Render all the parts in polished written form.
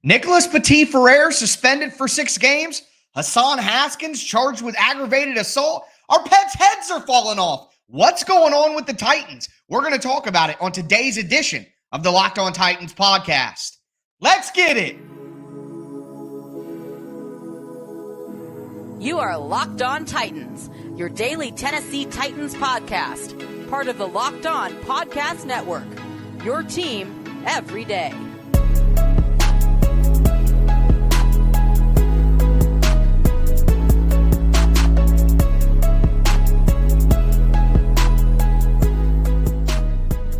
Nicholas Petit-Frere suspended for 6 games. Hassan Haskins charged with aggravated assault. Our pets' heads are falling off. What's going on with the Titans? We're going to talk about it on today's edition of the Locked On Titans podcast. Let's get it. You are Locked On Titans, your daily Tennessee Titans podcast, part of the Locked On Podcast Network, your team every day.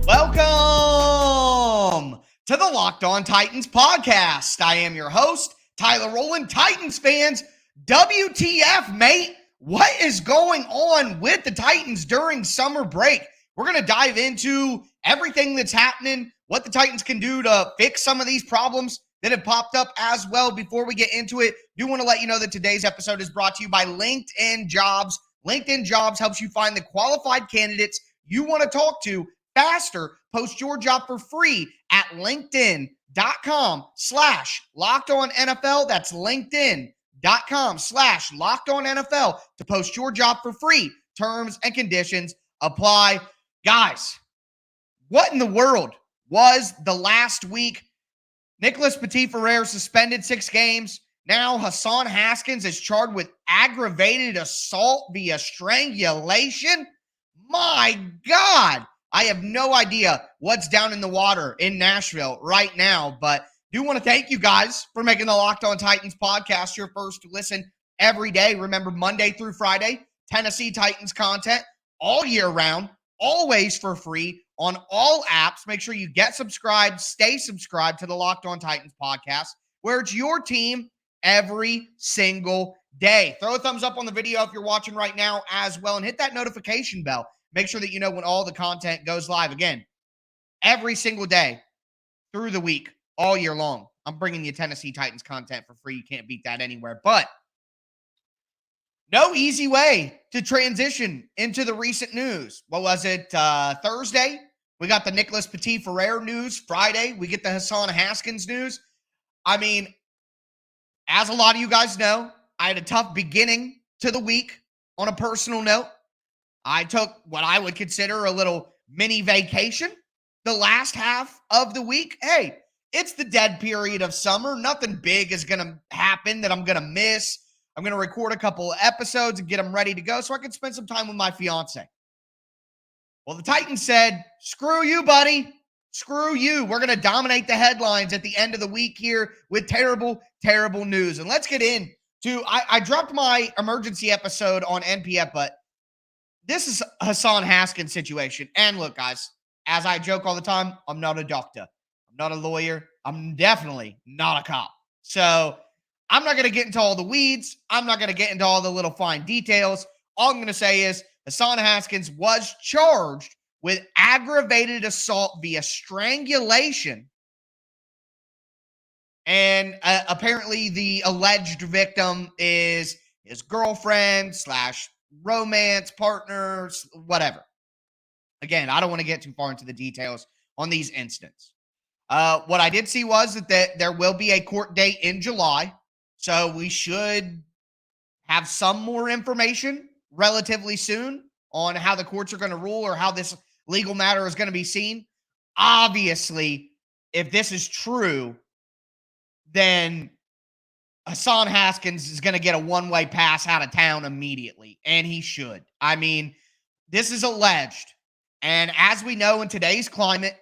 Welcome to the Locked On Titans podcast. I am your host, Tyler Rowland. Titans fans, WTF, mate? What is going on with the Titans during summer break? We're going to dive into everything that's happening, what the Titans can do to fix some of these problems that have popped up as well. Before we get into it, do want to let you know that today's episode is brought to you by LinkedIn Jobs. LinkedIn Jobs helps you find the qualified candidates you want to talk to faster. Post your job for free at linkedin.com/LockedOnNFL. That's linkedin.com/LockedOnNFL to post your job for free. Terms and conditions apply. Guys, what in the world was the last week? Nicholas Petit-Frere suspended 6 games. Now Hassan Haskins is charged with aggravated assault via strangulation. My God. I have no idea what's down in the water in Nashville right now, but do want to thank you guys for making the Locked On Titans podcast your first listen every day. Remember, Monday through Friday, Tennessee Titans content all year round, always for free on all apps. Make sure you get subscribed, stay subscribed to the Locked On Titans podcast, where it's your team every single day. Throw a thumbs up on the video if you're watching right now as well, and hit that notification bell. Make sure that you know when all the content goes live. Again, every single day through the week, all year long, I'm bringing you Tennessee Titans content for free. You can't beat that anywhere. But no easy way to transition into the recent news. What was it? Thursday, we got the Nicholas Petit-Frere news. Friday, we get the Hassan Haskins news. I mean, as a lot of you guys know, I had a tough beginning to the week on a personal note. I took what I would consider a little mini vacation the last half of the week. Hey, it's the dead period of summer. Nothing big is going to happen that I'm going to miss. I'm going to record a couple of episodes and get them ready to go so I can spend some time with my fiance. Well, the Titans said, screw you, buddy. Screw you. We're going to dominate the headlines at the end of the week here with terrible, terrible news. And let's get into, I dropped my emergency episode on NPF, but this is Hassan Haskins' situation. And look, guys, as I joke all the time, I'm not a doctor. I'm not a lawyer. I'm definitely not a cop. So I'm not going to get into all the weeds. I'm not going to get into all the little fine details. All I'm going to say is Hassan Haskins was charged with aggravated assault via strangulation. And apparently the alleged victim is his girlfriend / romance partners, whatever. Again, I don't want to get too far into the details on these incidents. What I did see was that there will be a court date in July, so we should have some more information relatively soon on how the courts are going to rule or how this legal matter is going to be seen. Obviously, if this is true, then Hassan Haskins is going to get a one-way pass out of town immediately, and he should. I mean, this is alleged, and as we know in today's climate,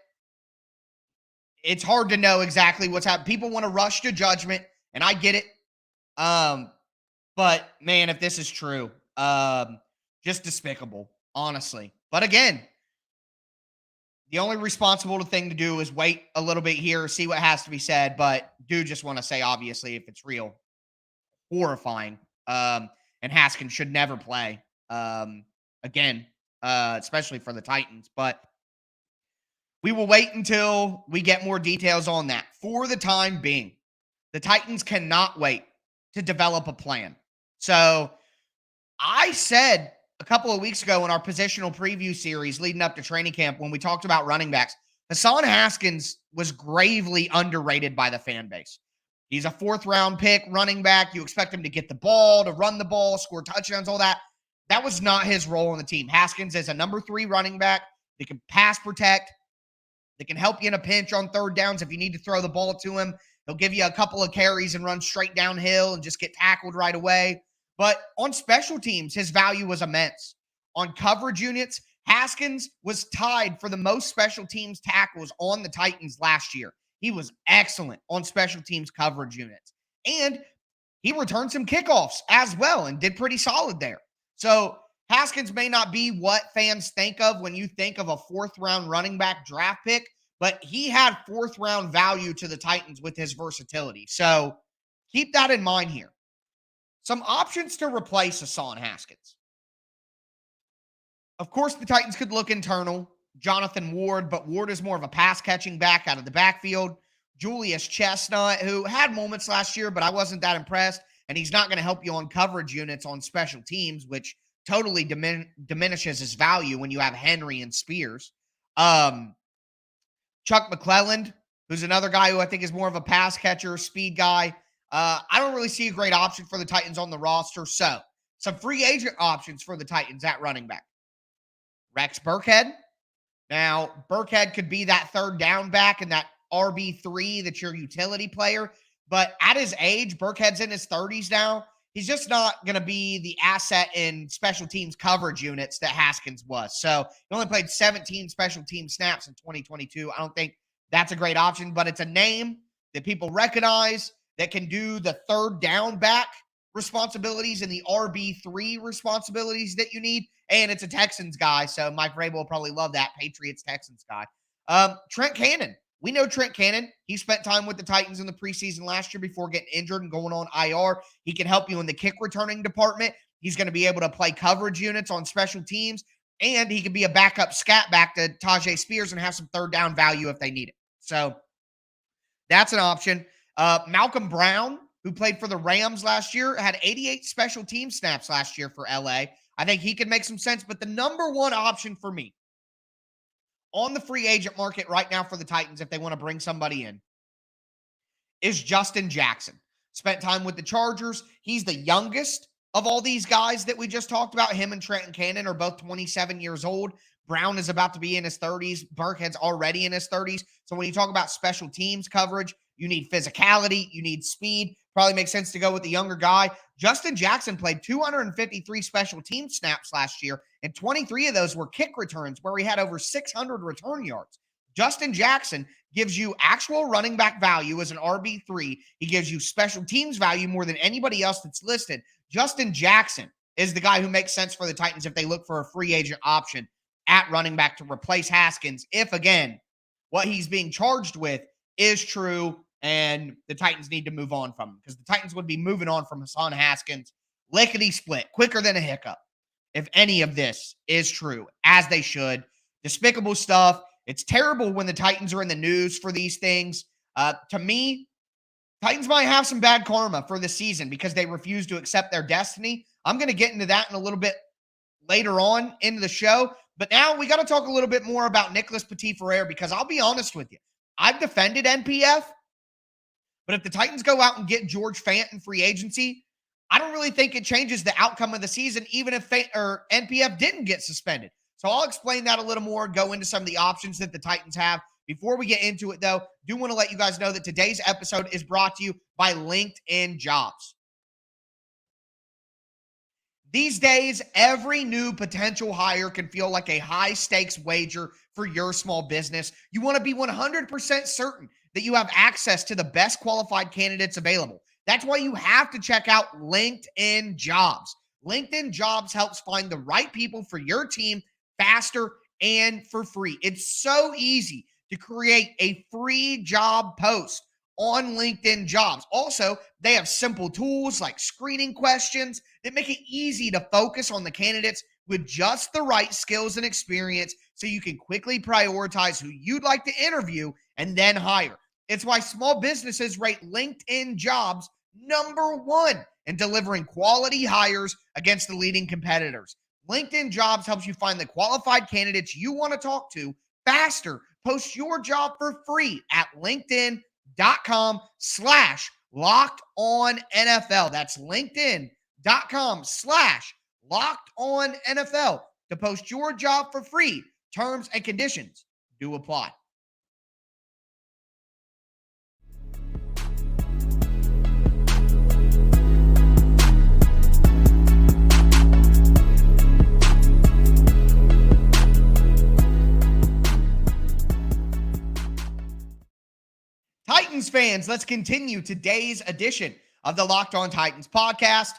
it's hard to know exactly what's happening. People want to rush to judgment, and I get it. But, man, if this is true, just despicable, honestly. But, again, the only responsible thing to do is wait a little bit here, see what has to be said. But do just want to say, obviously, if it's real, horrifying. And Haskins should never play again, especially for the Titans. But we will wait until we get more details on that. For the time being, the Titans cannot wait to develop a plan. So I said a couple of weeks ago in our positional preview series leading up to training camp when we talked about running backs, Hassan Haskins was gravely underrated by the fan base. He's a 4th-round pick, running back. You expect him to get the ball, to run the ball, score touchdowns, all that. That was not his role on the team. Haskins is a number 3 running back that can pass protect, that can help you in a pinch on 3rd downs if you need to throw the ball to him. He'll give you a couple of carries and run straight downhill and just get tackled right away. But on special teams, his value was immense. On coverage units, Haskins was tied for the most special teams tackles on the Titans last year. He was excellent on special teams coverage units. And he returned some kickoffs as well and did pretty solid there. So Haskins may not be what fans think of when you think of a 4th-round running back draft pick, but he had 4th-round value to the Titans with his versatility. So keep that in mind here. Some options to replace Hassan Haskins. Of course, the Titans could look internal. Jonathan Ward, but Ward is more of a pass-catching back out of the backfield. Julius Chestnut, who had moments last year, but I wasn't that impressed, and he's not going to help you on coverage units on special teams, which totally diminishes his value when you have Henry and Spears. Chuck McClelland, who's another guy who I think is more of a pass catcher, speed guy. I don't really see a great option for the Titans on the roster. So, some free agent options for the Titans at running back. Rex Burkhead. Now, Burkhead could be that 3rd down back and that RB3 that's your utility player. But at his age, Burkhead's in his 30s now. He's just not going to be the asset in special teams coverage units that Haskins was. So he only played 17 special team snaps in 2022. I don't think that's a great option, but it's a name that people recognize that can do the 3rd down back responsibilities and the RB3 responsibilities that you need. And it's a Texans guy, so Mike Vrabel will probably love that, Patriots-Texans guy. Trent Cannon. We know Trent Cannon. He spent time with the Titans in the preseason last year before getting injured and going on IR. He can help you in the kick returning department. He's going to be able to play coverage units on special teams, and he can be a backup scat back to Tajay Spears and have some 3rd down value if they need it. So that's an option. Malcolm Brown, who played for the Rams last year, had 88 special team snaps last year for LA. I think he could make some sense, but the number one option for me on the free agent market right now for the Titans, if they want to bring somebody in, is Justin Jackson. Spent time with the Chargers. He's the youngest of all these guys that we just talked about. Him and Trenton Cannon are both 27 years old. Brown is about to be in his 30s. Burkhead's already in his 30s. So when you talk about special teams coverage, you need physicality, you need speed. Probably makes sense to go with the younger guy. Justin Jackson played 253 special team snaps last year, and 23 of those were kick returns where he had over 600 return yards. Justin Jackson gives you actual running back value as an RB3. He gives you special teams value more than anybody else that's listed. Justin Jackson is the guy who makes sense for the Titans if they look for a free agent option at running back to replace Haskins, if, again, what he's being charged with is true and the Titans need to move on from him, because the Titans would be moving on from Hassan Haskins lickety-split, quicker than a hiccup, if any of this is true, as they should. Despicable stuff. It's terrible when the Titans are in the news for these things. To me, Titans might have some bad karma for the season because they refuse to accept their destiny. I'm going to get into that in a little bit later on into the show. But now we got to talk a little bit more about Nicholas Petit-Frere, because I'll be honest with you. I've defended NPF, but if the Titans go out and get George Fant in free agency, I don't really think it changes the outcome of the season, even if NPF didn't get suspended. So I'll explain that a little more, go into some of the options that the Titans have. Before we get into it, though, do want to let you guys know that today's episode is brought to you by LinkedIn Jobs. These days, every new potential hire can feel like a high-stakes wager for your small business. You want to be 100% certain that you have access to the best qualified candidates available. That's why you have to check out LinkedIn Jobs. LinkedIn Jobs helps find the right people for your team faster and for free. It's so easy to create a free job post on LinkedIn Jobs. Also, they have simple tools like screening questions that make it easy to focus on the candidates with just the right skills and experience, so you can quickly prioritize who you'd like to interview and then hire. It's why small businesses rate LinkedIn Jobs #1 in delivering quality hires against the leading competitors. LinkedIn Jobs helps you find the qualified candidates you want to talk to faster. Post your job for free at LinkedIn.com/LockedOn Locked On NFL. That's LinkedIn.com/Locked On NFL to post your job for free. Terms and conditions do apply. Titans fans, let's continue today's edition of the Locked On Titans podcast.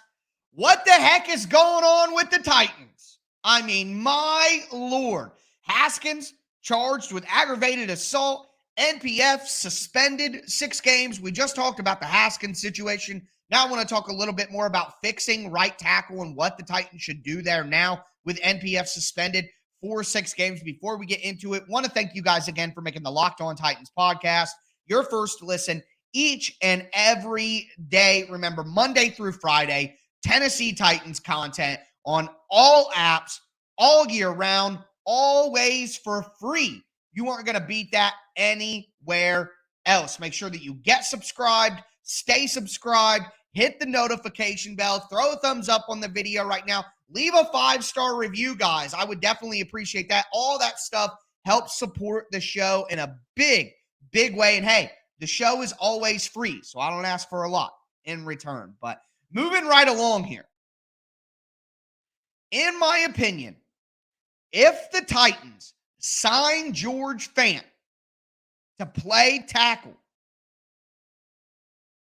What the heck is going on with the Titans? I mean, my Lord. Haskins charged with aggravated assault. NPF suspended 6 games. We just talked about the Haskins situation. Now I want to talk a little bit more about fixing right tackle and what the Titans should do there now with NPF suspended for 6 games. Before we get into it, want to thank you guys again for making the Locked On Titans podcast your first listen each and every day. Remember, Monday through Friday, Tennessee Titans content on all apps, all year round, always for free. You aren't going to beat that anywhere else. Make sure that you get subscribed, stay subscribed, hit the notification bell, throw a thumbs up on the video right now. Leave a 5-star review, guys. I would definitely appreciate that. All that stuff helps support the show in a big way. And hey, the show is always free, so I don't ask for a lot in return. But moving right along here. In my opinion, if the Titans sign George Fant to play tackle,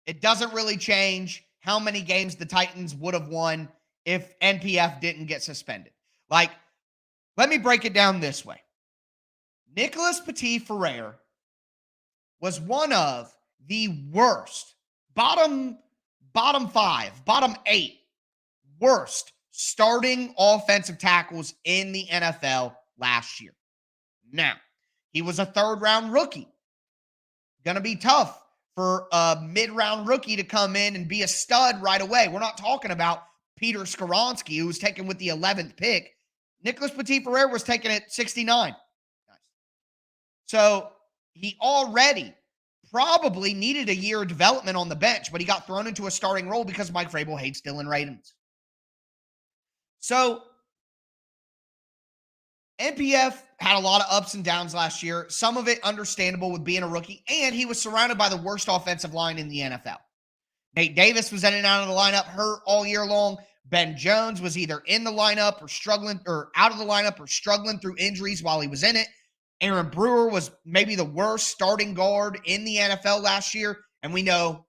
it doesn't really change how many games the Titans would have won if NPF didn't get suspended. Like, let me break it down this way. Nicholas Petit-Frere was one of the worst, bottom 8 worst starting offensive tackles in the NFL last year. Now, he was a 3rd-round rookie. Going to be tough for a mid-round rookie to come in and be a stud right away. We're not talking about Peter Skoronski, who was taken with the 11th pick. Nicholas Petit-Frere was taken at 69. Nice. So he already probably needed a year of development on the bench, but he got thrown into a starting role because Mike Vrabel hates Dylan Radins. So NPF had a lot of ups and downs last year, some of it understandable with being a rookie, and he was surrounded by the worst offensive line in the NFL. Nate Davis was in and out of the lineup, hurt all year long. Ben Jones was either in the lineup or struggling, or out of the lineup or struggling through injuries while he was in it. Aaron Brewer was maybe the worst starting guard in the NFL last year, and we know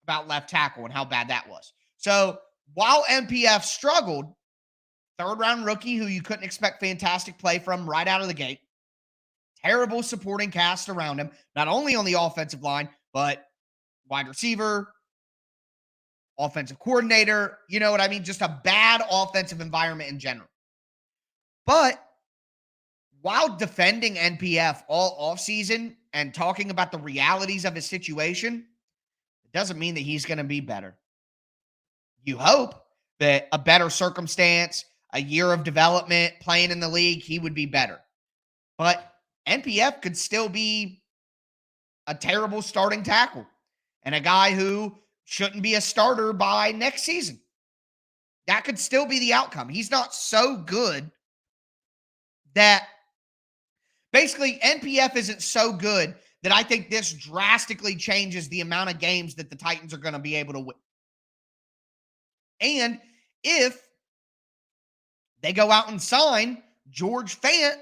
about left tackle and how bad that was. So while NPF struggled, 3rd-round rookie who you couldn't expect fantastic play from right out of the gate, terrible supporting cast around him, not only on the offensive line, but wide receiver, offensive coordinator, you know what I mean? Just a bad offensive environment in general. But while defending NPF all offseason and talking about the realities of his situation, it doesn't mean that he's going to be better. You hope that a better circumstance, a year of development, playing in the league, he would be better. But NPF could still be a terrible starting tackle and a guy who shouldn't be a starter by next season. That could still be the outcome. He's not so good that basically NPF isn't so good that I think this drastically changes the amount of games that the Titans are going to be able to win. And if they go out and sign George Fant,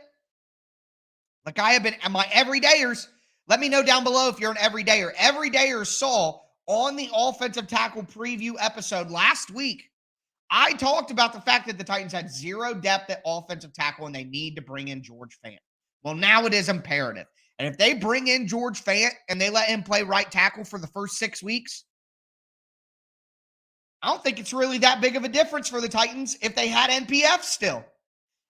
like I have been, my everydayers, let me know down below if you're an everydayer. Everydayers saw on the offensive tackle preview episode last week, I talked about the fact that the Titans had 0 depth at offensive tackle and they need to bring in George Fant. Well, now it is imperative. And if they bring in George Fant and they let him play right tackle for the first 6 weeks, I don't think it's really that big of a difference for the Titans if they had NPF still.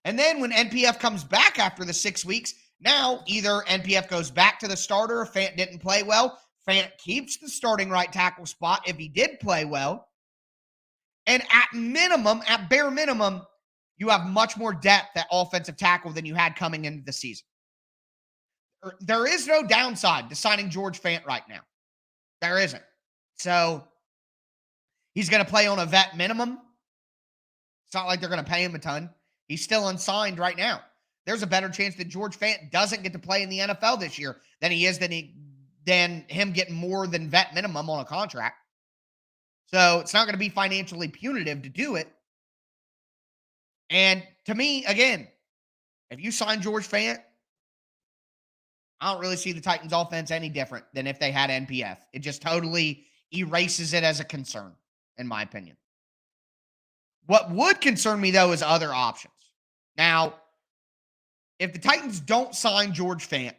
And then when NPF comes back after the 6 weeks, now either NPF goes back to the starter if Fant didn't play well. Fant keeps the starting right tackle spot if he did play well. And at bare minimum, you have much more depth at offensive tackle than you had coming into the season. There is no downside to signing George Fant right now. There isn't. So he's going to play on a vet minimum. It's not like they're going to pay him a ton. He's still unsigned right now. There's a better chance that George Fant doesn't get to play in the NFL this year than him getting more than vet minimum on a contract. So it's not going to be financially punitive to do it. And to me, again, if you sign George Fant, I don't really see the Titans offense any different than if they had NPF. It just totally erases it as a concern, in my opinion. What would concern me, though, is other options. Now, if the Titans don't sign George Fant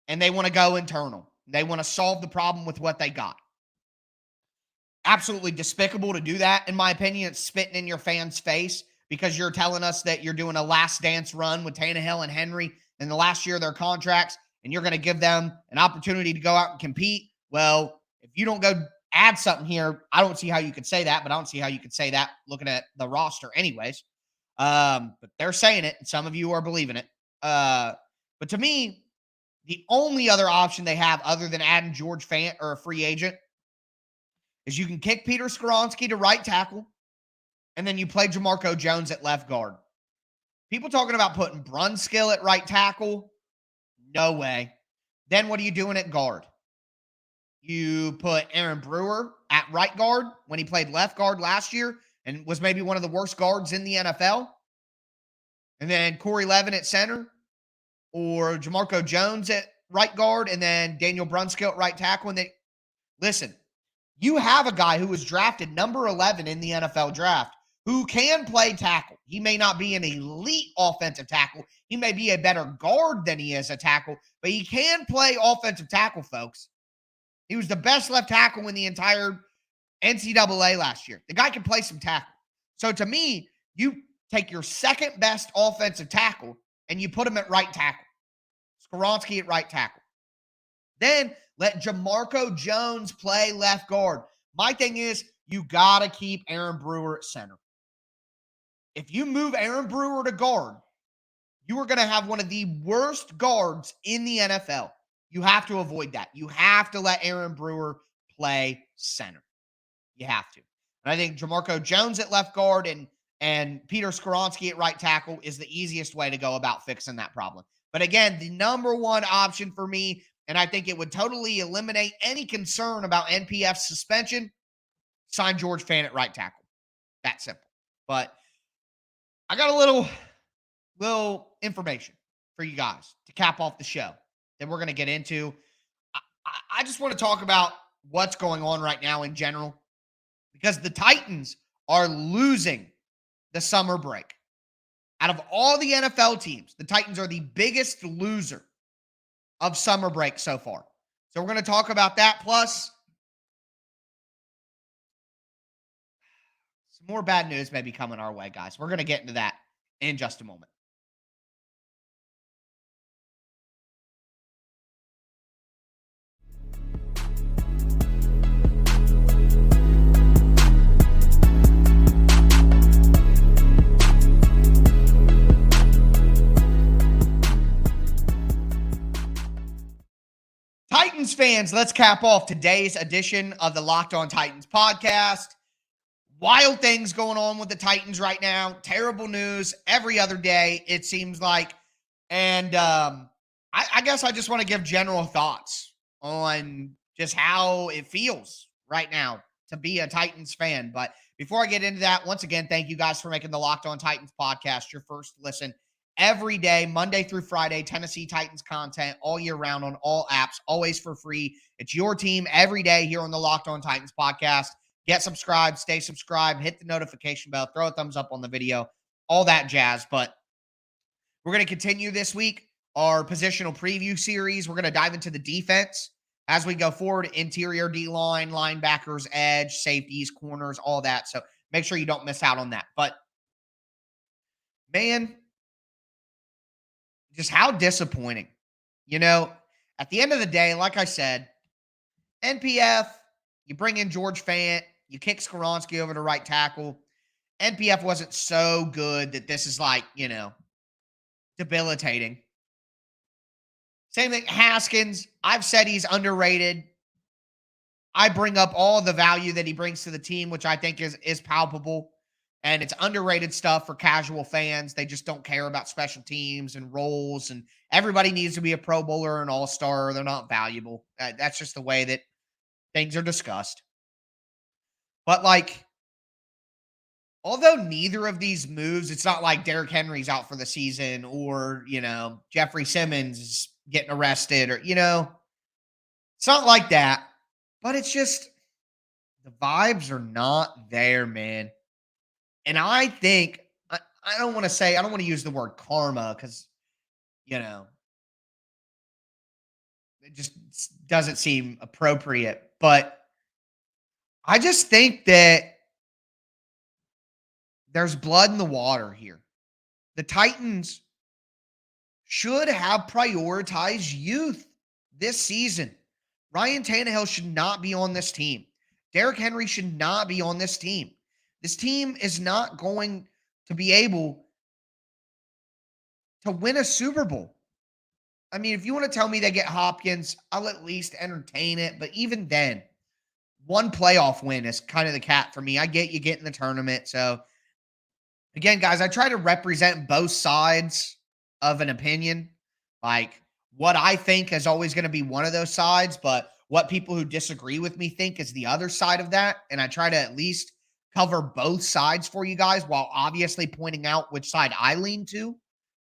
and they want to go internal, they want to solve the problem with what they got. Absolutely despicable to do that, in my opinion. It's spitting in your fans' face because you're telling us that you're doing a last dance run with Tannehill and Henry in the last year of their contracts, and you're going to give them an opportunity to go out and compete. Well, if you don't go add something here, I don't see how you could say that, but I don't see how you could say that looking at the roster anyways. But they're saying it, and some of you are believing it. But to me, the only other option they have other than adding George Fant or a free agent is you can kick Peter Skoronski to right tackle, and then you play Jamarco Jones at left guard. People talking about putting Brunskill at right tackle, no way. Then what are you doing at guard? You put Aaron Brewer at right guard when he played left guard last year and was maybe one of the worst guards in the NFL. And then Corey Levin at center, or Jamarco Jones at right guard, and then Daniel Brunskill at right tackle. And listen, you have a guy who was drafted number 11 in the NFL draft who can play tackle. He may not be an elite offensive tackle. He may be a better guard than he is a tackle, but he can play offensive tackle, folks. He was the best left tackle in the entire NCAA last year. The guy can play some tackle. So to me, you take your second best offensive tackle and you put him at right tackle. Skoronski at right tackle. Then let Jamarco Jones play left guard. My thing is, you got to keep Aaron Brewer at center. If you move Aaron Brewer to guard, you are going to have one of the worst guards in the NFL. You have to avoid that. You have to let Aaron Brewer play center. You have to. And I think Jamarco Jones at left guard and Peter Skoronski at right tackle is the easiest way to go about fixing that problem. But again, the number one option for me, and I think it would totally eliminate any concern about NPF's suspension, sign George Fant at right tackle. That simple. But I got a little information for you guys to cap off the show that we're going to get into. I just want to talk about what's going on right now in general, because the Titans are losing the summer break. Out of all the NFL teams, the Titans are the biggest loser of summer break so far. So we're going to talk about that. Plus, some more bad news may be coming our way, guys. We're going to get into that in just a moment. Titans fans, let's cap off today's edition of the Locked On Titans podcast. Wild things going on with the Titans right now. Terrible news every other day, it seems like. And I guess I just want to give general thoughts on just how it feels right now to be a Titans fan. But before I get into that, once again, thank you guys for making the Locked On Titans podcast your first listen every day, Monday through Friday. Tennessee Titans content all year round on all apps, always for free. It's your team every day here on the Locked On Titans podcast. Get subscribed, stay subscribed, hit the notification bell, throw a thumbs up on the video, all that jazz. But we're going to continue this week our positional preview series. We're going to dive into the defense as we go forward. Interior D-line, linebackers, edge, safeties, corners, all that. So make sure you don't miss out on that. But, man, just how disappointing. You know, at the end of the day, like I said, NPF, you bring in George Fant, you kick Skoronski over to right tackle. NPF wasn't so good that this is like, you know, debilitating. Same thing, Haskins. I've said he's underrated. I bring up all the value that he brings to the team, which I think is palpable. And it's underrated stuff for casual fans. They just don't care about special teams and roles. And everybody needs to be a Pro Bowler or an All-Star, or they're not valuable. That's just the way that things are discussed. But like, although neither of these moves, it's not like Derrick Henry's out for the season or, Jeffrey Simmons is getting arrested or, it's not like that. But it's just the vibes are not there, man. And I think, I don't want to use the word karma because, it just doesn't seem appropriate. But I just think that there's blood in the water here. The Titans should have prioritized youth this season. Ryan Tannehill should not be on this team. Derrick Henry should not be on this team. This team is not going to be able to win a Super Bowl. I mean, if you want to tell me they get Hopkins, I'll at least entertain it. But even then, one playoff win is kind of the cap for me. I get you get in the tournament. So, again, guys, I try to represent both sides of an opinion. Like, what I think is always going to be one of those sides, but what people who disagree with me think is the other side of that. And I try to at least cover both sides for you guys while obviously pointing out which side I lean to.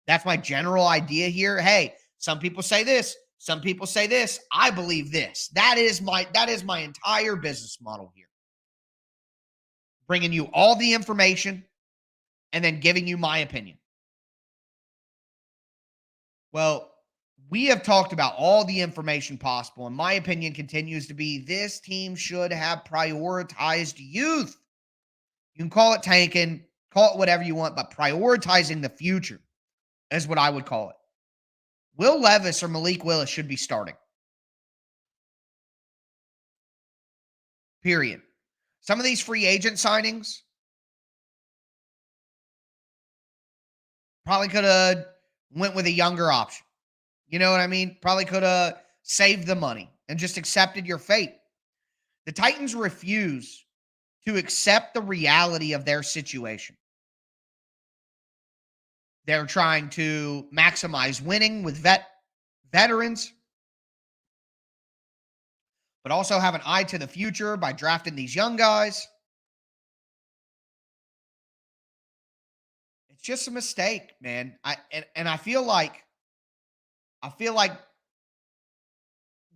That's my general idea here. Hey, some people say this, some people say this. I believe this. That is my entire business model here. Bringing you all the information and then giving you my opinion. Well, we have talked about all the information possible, and my opinion continues to be this team should have prioritized youth. You can call it tanking, call it whatever you want, but prioritizing the future is what I would call it. Will Levis or Malik Willis should be starting. Period. Some of these free agent signings probably could have went with a younger option. You know what I mean? Probably could have saved the money and just accepted your fate. The Titans refuse to accept the reality of their situation. They're trying to maximize winning with veterans, but also have an eye to the future by drafting these young guys. It's just a mistake, man. I feel like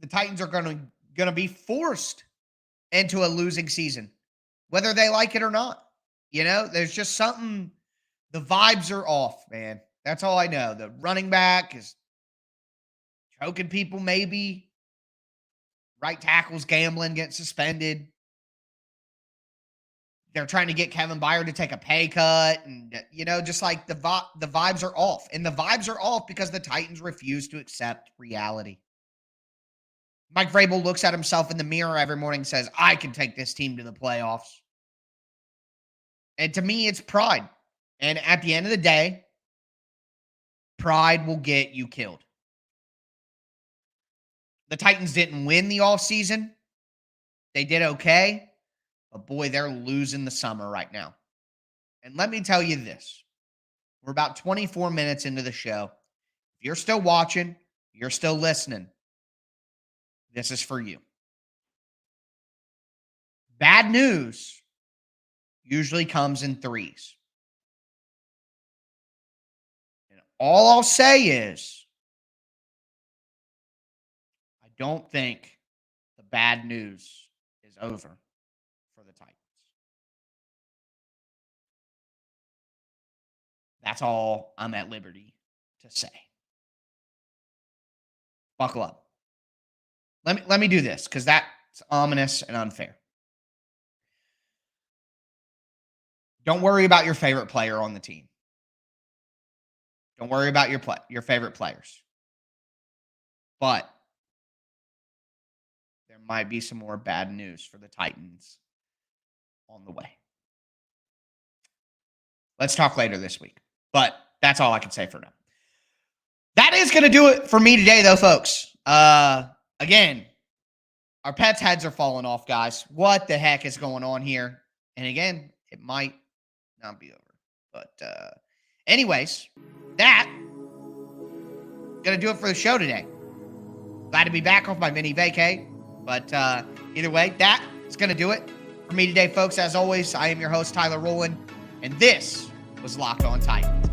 the Titans are going to be forced into a losing season, whether they like it or not. There's just something. The vibes are off, man. That's all I know. The running back is choking people, maybe. Right tackle's gambling, getting suspended. They're trying to get Kevin Byard to take a pay cut. And, just like the vibes are off. And the vibes are off because the Titans refuse to accept reality. Mike Vrabel looks at himself in the mirror every morning and says, I can take this team to the playoffs. And to me, it's pride. And at the end of the day, pride will get you killed. The Titans didn't win the offseason. They did okay. But boy, they're losing the summer right now. And let me tell you this. We're about 24 minutes into the show. If you're still watching, you're still listening, this is for you. Bad news usually comes in threes. And all I'll say is, I don't think the bad news is over for the Titans. That's all I'm at liberty to say. Buckle up. Let me do this because that's ominous and unfair. Don't worry about your favorite player on the team. Don't worry about your favorite players. But there might be some more bad news for the Titans on the way. Let's talk later this week. But that's all I can say for now. That is going to do it for me today, though, folks. Again, Our pets' heads are falling off, guys. What the heck is going on here? And again, it might not be over. But anyways, that gonna do it for the show today. Glad to be back off my mini vacay. But either way, that is gonna do it for me today, folks. As always, I am your host, Tyler Rowland, and this was Locked On Titans.